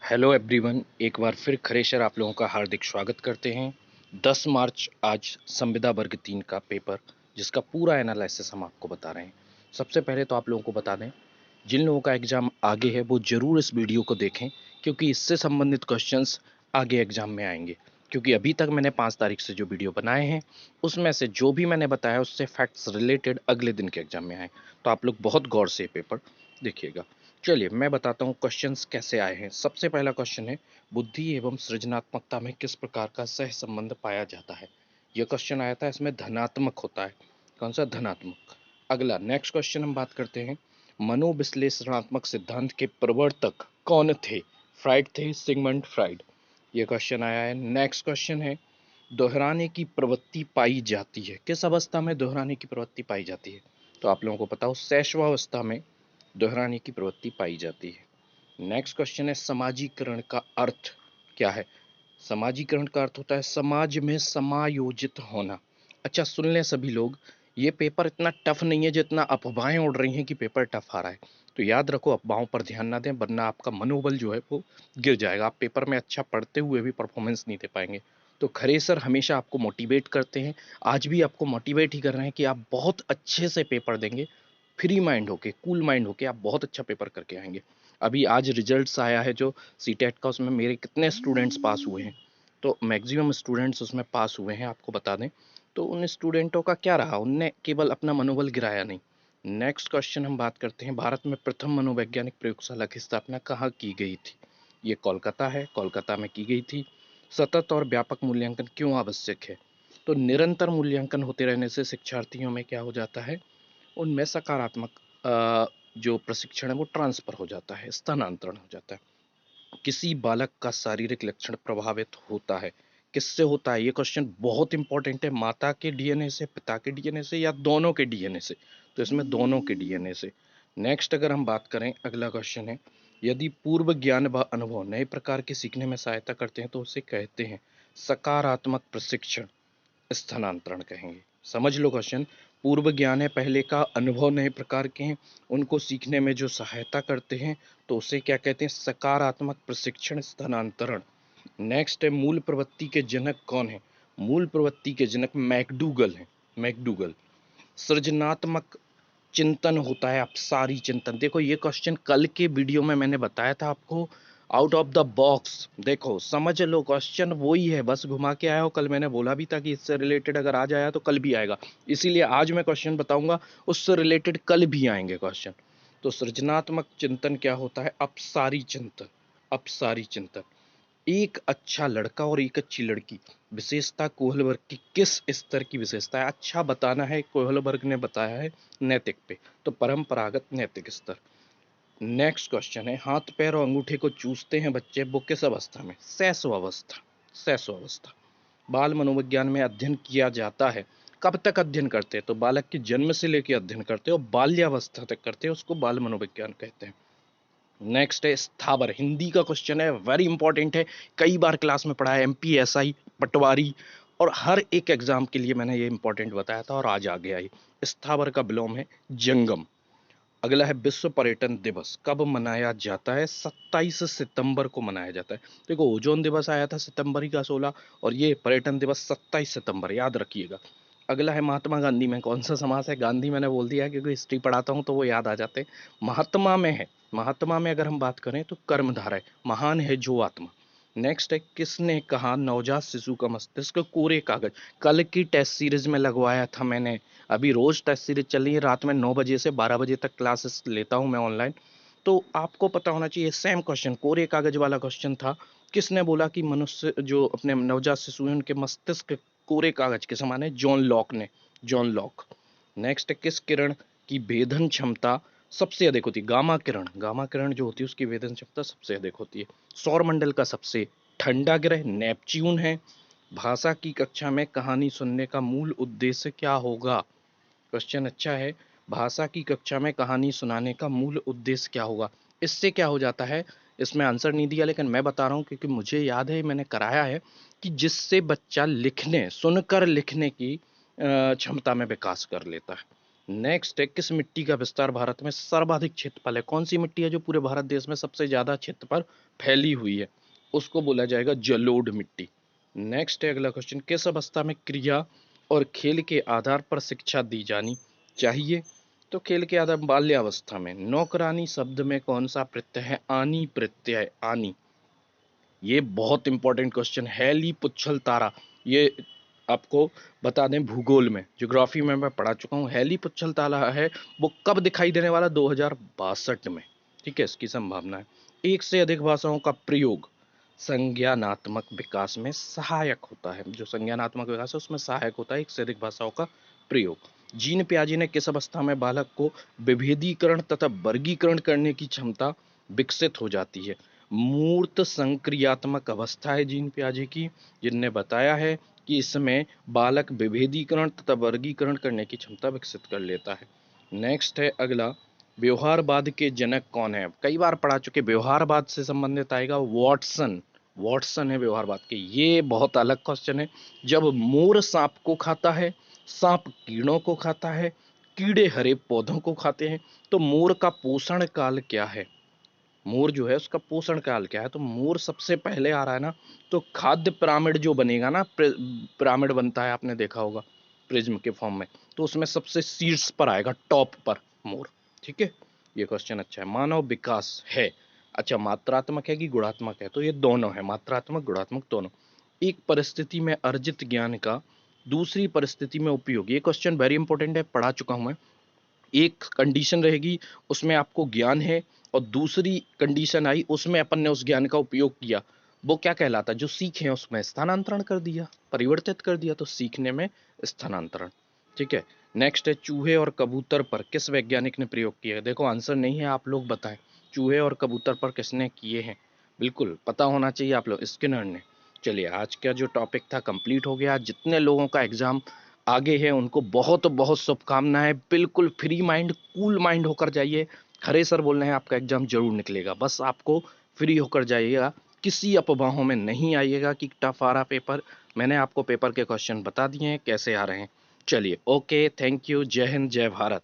Hello everyone, एक बार फिर खरेशर आप लोगों का हार्दिक स्वागत करते हैं। 10 मार्च आज संविदा वर्ग 3 का पेपर, जिसका पूरा एनालिसिस हम आपको बता रहे हैं। सबसे पहले तो आप लोगों को बता दें, जिन लोगों का एग्ज़ाम आगे है वो ज़रूर इस वीडियो को देखें, क्योंकि इससे संबंधित क्वेश्चंस आगे एग्ज़ाम में आएंगे। क्योंकि अभी तक मैंने 5 तारीख से जो वीडियो बनाए हैं उसमें से जो भी मैंने बताया उससे फैक्ट्स रिलेटेड अगले दिन के एग्ज़ाम में आए। तो आप लोग बहुत गौर से पेपर देखिएगा। चलिए मैं बताता हूँ क्वेश्चंस कैसे आए हैं। सबसे पहला क्वेश्चन है, बुद्धि एवं सृजनात्मकता में किस प्रकार का सह संबंध पाया जाता है। यह क्वेश्चन आया था, इसमें धनात्मक होता है। कौन सा? धनात्मक। अगला नेक्स्ट क्वेश्चन हम बात करते हैं, मनोविश्लेषणात्मक सिद्धांत के प्रवर्तक कौन थे? फ्राइड थे, सिगमंड फ्राइड। ये क्वेश्चन आया है। नेक्स्ट क्वेश्चन है, दोहराने की प्रवृत्ति पाई जाती है, किस अवस्था में दोहराने की प्रवृत्ति पाई जाती है? तो आप लोगों को पता हो, शैशवावस्था में दोहराने की प्रवृत्ति पाई जाती है। नेक्स्ट क्वेश्चन है, समाजीकरण का अर्थ क्या है? समाजीकरण का अर्थ होता है समाज में समायोजित होना। अच्छा सुन लें सभी लोग, ये पेपर इतना टफ नहीं है जितना अफवाहें उड़ रही हैं कि पेपर टफ आ रहा है। तो याद रखो, अफवाहों पर ध्यान ना दें, वरना आपका मनोबल जो है वो गिर जाएगा। आप पेपर में अच्छा पढ़ते हुए भी परफॉर्मेंस नहीं दे पाएंगे। तो खरे सर हमेशा आपको मोटिवेट करते हैं, आज भी आपको मोटिवेट ही कर रहे हैं कि आप बहुत अच्छे से पेपर देंगे, फ्री माइंड होके, कूल माइंड होके आप बहुत अच्छा पेपर करके आएंगे। अभी आज रिजल्ट्स आया है जो सीटेट का, उसमें मेरे कितने स्टूडेंट्स पास हुए हैं, तो मैक्सिमम स्टूडेंट्स उसमें पास हुए हैं, आपको बता दें। तो उन स्टूडेंटों का क्या रहा, उनने केवल अपना मनोबल गिराया नहीं। नेक्स्ट क्वेश्चन हम बात करते हैं, भारत में प्रथम मनोवैज्ञानिक प्रयोगशाला की स्थापना कहाँ की गई थी? ये कोलकाता है, कोलकाता में की गई थी। सतत और व्यापक मूल्यांकन क्यों आवश्यक है? तो निरंतर मूल्यांकन होते रहने से शिक्षार्थियों में क्या हो जाता है, उनमें सकारात्मक जो प्रशिक्षण है वो ट्रांसफर हो जाता है, स्थानांतरण हो जाता है। किसी बालक का शारीरिक लक्षण प्रभावित होता है, किससे होता है? ये क्वेश्चन बहुत इंपॉर्टेंट है। माता के डीएनए से, पिता के डीएनए से, या दोनों के डीएनए से? तो इसमें दोनों के डीएनए से। नेक्स्ट अगर हम बात करें, अगला क्वेश्चन है, यदि पूर्व ज्ञान व अनुभव नए प्रकार के सीखने में सहायता करते हैं तो उसे कहते हैं सकारात्मक प्रशिक्षण, स्थानांतरण कहेंगे। समझ लो क्वेश्चन, पूर्व ज्ञान है पहले का, अनुभव नए प्रकार के हैं, उनको सीखने में जो सहायता करते हैं तो उसे क्या कहते हैं? सकारात्मक प्रशिक्षण, स्थानांतरण। नेक्स्ट है, मूल प्रवृत्ति के जनक कौन है? मूल प्रवृत्ति के जनक मैकडूगल हैं, मैकडूगल। सृजनात्मक चिंतन होता है अपसारी चिंतन। देखो ये क्वेश्चन कल के वीडियो में मैंने बताया था आपको, आउट ऑफ द बॉक्स। देखो समझ लो, क्वेश्चन वही है, बस घुमा के आया हो। कल मैंने बोला भी था कि इससे रिलेटेड अगर आज आया तो कल भी आएगा, इसीलिए आज मैं क्वेश्चन बताऊंगा, उससे रिलेटेड कल भी आएंगे क्वेश्चन। तो सृजनात्मक चिंतन क्या होता है? अपसारी चिंतन, अपसारी चिंतन। एक अच्छा लड़का और एक अच्छी लड़की, विशेषता कोहलबर्ग की किस स्तर की विशेषता है? अच्छा बताना है, कोहलबर्ग ने बताया है नैतिक पे, तो परंपरागत नैतिक स्तर। नेक्स्ट क्वेश्चन है, हाथ पैर और अंगूठे को चूसते हैं बच्चे, वो किस अवस्था में? शैशवावस्था, शैशवावस्था। बाल मनोविज्ञान में अध्ययन किया जाता है, कब तक अध्ययन करते हैं? तो बालक के जन्म से लेकर अध्ययन करते हैं और बाल्यावस्था तक करते हैं, उसको बाल मनोविज्ञान कहते हैं। नेक्स्ट है स्थावर, हिंदी का क्वेश्चन है, वेरी इंपॉर्टेंट है, कई बार क्लास में पढ़ा है, एमपीएसआई, पटवारी और हर एक एग्जाम के लिए मैंने ये इंपॉर्टेंट बताया था और आज आ गया ही। स्थावर का विलोम है जंगम। अगला है, विश्व पर्यटन दिवस कब मनाया जाता है? 27 सितंबर को मनाया जाता है। देखो ओजोन दिवस आया था सितंबर का 16, और ये पर्यटन दिवस 27 सितंबर, याद रखिएगा। अगला है, महात्मा गांधी में कौन सा समास है? गांधी मैंने बोल दिया क्योंकि हिस्ट्री पढ़ाता हूँ तो वो याद आ जाते हैं। महात्मा में है, महात्मा में अगर हम बात करें तो कर्मधारय, महान है जो आत्मा। नेक्स्ट है, किसने कहा नवजात शिशु का मस्तिष्क कोरे कागज? कल की टेस्ट सीरीज में लगवाया था मैंने, अभी रोज टेस्ट सीरीज चल रही है, रात में 9 बजे से 12 बजे तक क्लासेस लेता हूं मैं ऑनलाइन। तो आपको पता होना चाहिए, सेम क्वेश्चन, कोरे कागज वाला क्वेश्चन था। किसने बोला कि मनुष्य जो अपने नवजात शिशु हैं उनके मस्तिष्क कोरे कागज के समान है? जॉन लॉक ने, जॉन लॉक। नेक्स्ट, किस किरण की भेदन क्षमता सबसे अधिक होती है? गामा किरण, गामा किरण जो होती है उसकी भेदन क्षमता सबसे अधिक होती है। सौर मंडल का सबसे ठंडा ग्रह नेपच्यून है। भाषा की कक्षा में कहानी सुनने का मूल उद्देश्य क्या होगा? क्वेश्चन अच्छा है, भाषा की कक्षा में कहानी सुनाने का मूल उद्देश्य क्या होगा? इससे क्या हो जाता है, इसमें आंसर नहीं दिया लेकिन मैं बता रहा हूँ क्योंकि मुझे याद है, मैंने कराया है, कि जिससे बच्चा लिखने, सुनकर लिखने की क्षमता में विकास कर लेता है। नेक्स्ट है, किस मिट्टी का विस्तार भारत में सर्वाधिक क्षेत्रफल है? कौन सी मिट्टी है जो पूरे भारत देश में सबसे ज्यादा क्षेत्र पर फैली हुई है? उसको बोला जाएगा जलोढ़ मिट्टी। नेक्स्ट है अगला क्वेश्चन, किस अवस्था में क्रिया और खेल के आधार पर शिक्षा दी जानी चाहिए? तो खेल के आधार बाल्यावस्था में। नौकरानी शब्द में कौन सा प्रत्यय है? आनी प्रत्यय, आनी। ये बहुत इंपॉर्टेंट क्वेश्चन है। ली पुच्छल तारा, ये आपको बता दें भूगोल में, ज्योग्राफी में मैं पढ़ा चुका हूँ। हेली पुच्छल तारा है वो कब दिखाई देने वाला? 2062 में। ठीक है, इसकी संभावना है। एक से अधिक भाषाओं का प्रयोग संज्ञानात्मक विकास में सहायक होता है। जो संज्ञानात्मक विकास है उसमें सहायक होता है एक से अधिक भाषाओं का प्रयोग। जीन पियाजे ने किस अवस्था में बालक को विभेदीकरण तथा वर्गीकरण करने की क्षमता विकसित हो जाती है? मूर्त संक्रियात्मक अवस्था है जीन पियाजे की, जिनने बताया है कि इसमें बालक विभेदीकरण तथा वर्गीकरण करने की क्षमता विकसित कर लेता है। नेक्स्ट है अगला, व्यवहारवाद के जनक कौन है? कई बार पढ़ा चुके, व्यवहारवाद से संबंधित आएगा वॉटसन। वॉटसन है व्यवहारवाद के। ये बहुत अलग क्वेश्चन है। जब मोर सांप को खाता है, सांप कीड़ों को खाता है, कीड़े हरे पौधों को खाते हैं, तो मोर का पोषण काल क्या है? मोर जो है उसका पोषण काल क्या है? तो मोर सबसे पहले आ रहा है ना, तो खाद्य पिरामिड जो बनेगा ना, पिरामिड बनता है आपने देखा होगा प्रिज्म के फॉर्म में, तो उसमें सबसे शीर्ष पर आएगा, टॉप पर मोर। ठीक है, ये क्वेश्चन अच्छा है। मानव विकास है, अच्छा मात्रात्मक है कि गुणात्मक है? तो ये दोनों है, मात्रात्मक गुणात्मक दोनों। एक परिस्थिति में अर्जित ज्ञान का दूसरी परिस्थिति में उपयोग, ये क्वेश्चन वेरी इंपॉर्टेंट है, पढ़ा चुका हूं मैं। एक कंडीशन रहेगी उसमें आपको ज्ञान है, और दूसरी कंडीशन आई उसमें अपन ने उस ज्ञान का उपयोग किया, वो क्या कहलाता? जो सीखे उसमें स्थानांतरण कर दिया, परिवर्तित कर दिया, तो सीखने में स्थानांतरण। ठीक है। नेक्स्ट है, चूहे और कबूतर पर किस वैज्ञानिक ने प्रयोग किया? देखो आंसर नहीं है, आप लोग बताएं, चूहे और कबूतर पर किसने किए हैं? बिल्कुल पता होना चाहिए आप लोग, स्किनर ने। चलिए, आज का जो टॉपिक था कंप्लीट हो गया। जितने लोगों का एग्जाम आगे है उनको बहुत बहुत शुभकामनाएं। बिल्कुल फ्री माइंड, कूल माइंड होकर जाइए। खरे सर बोल रहे हैं आपका एग्जाम जरूर निकलेगा, बस आपको फ्री होकर जाइएगा, किसी अफवाहों में नहीं आइएगा कि टफ आ रहा पेपर। मैंने आपको पेपर के क्वेश्चन बता दिए हैं कैसे आ रहे हैं। चलिए, ओके, थैंक यू, जय हिंद, जय भारत।